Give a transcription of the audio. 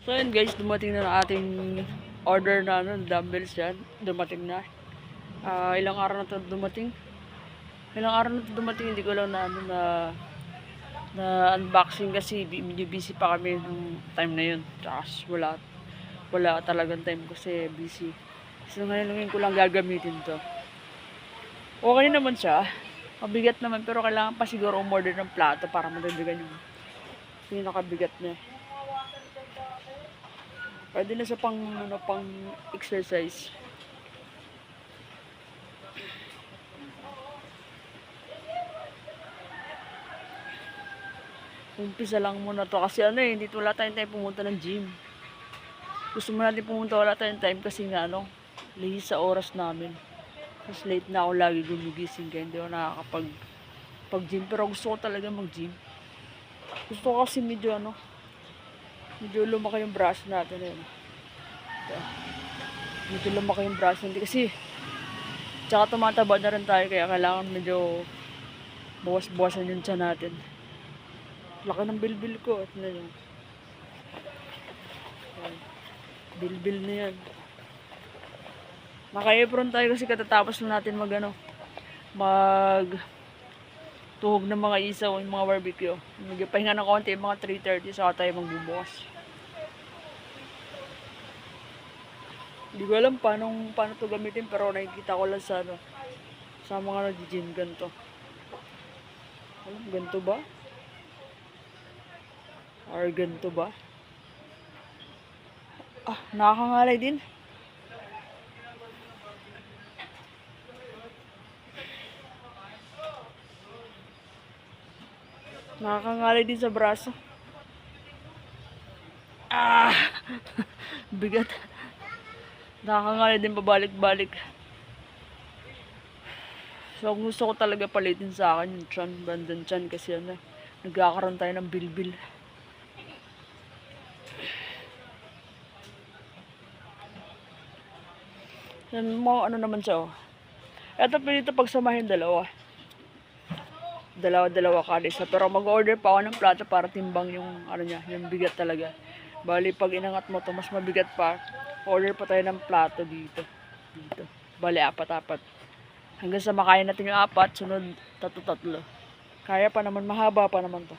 So yun guys, dumating na ang ating order na dumbbells yan. Dumating na. Ilang araw na to dumating. Hindi ko lang na unboxing kasi medyo busy pa kami nung time na yun. Tapos wala talagang time kasi busy. So ngayon ko lang gagamitin to. Okay naman siya. Mabigat naman pero kailangan pa siguro umorder ng plato para madagdagan yung pinakabigat niya. Pwede na sa pang exercise. Umpisa lang muna to kasi hindi wala tayong time pumunta ng gym. Gusto mo natin pumunta, wala tayong time kasi nga lihis sa oras namin. Mas late na ako lagi gumigising kaya hindi ako nakakapag gym, pero gusto ko talaga mag gym. Gusto ko kasi medyo lumaki yung braso natin medyo lumaki yung braso hindi kasi tsaka tumataba na rin tayo kaya kailangan medyo bawas-bawasan yung tiyan natin. Laki ng bilbil ko at bilbil na yan. Naka-apron tayo kasi katatapos lang natin mag tuhog ng mga isaw, yung mga barbecue. Magpahinga ng konti, mga 3:30 saka tayo magbubukas. Hindi ko alam paano to gamitin pero nakikita ko lang sa mga nag-gym ganito. Ganito ba? Or ganito ba? Nakakangalay din. Nakakangalay din sa braso. Bigat. Nakakangalay din pabalik-balik. So, gusto ko talaga palitin sa akin yung tiyan, bandang tiyan kasi nagkakaroon tayo ng bilbil. Yan mo naman siya Eto pwede ito pagsamahin dalawa kada isa. Pero mag-order pa ako ng plato para timbang yung yung bigat talaga. Bali pag inangat mo to mas mabigat pa. Order pa tayo ng plato dito. Bali apat. Hanggang sa makain natin yung 4, sunod 3. Kaya pa naman, mahaba pa naman to.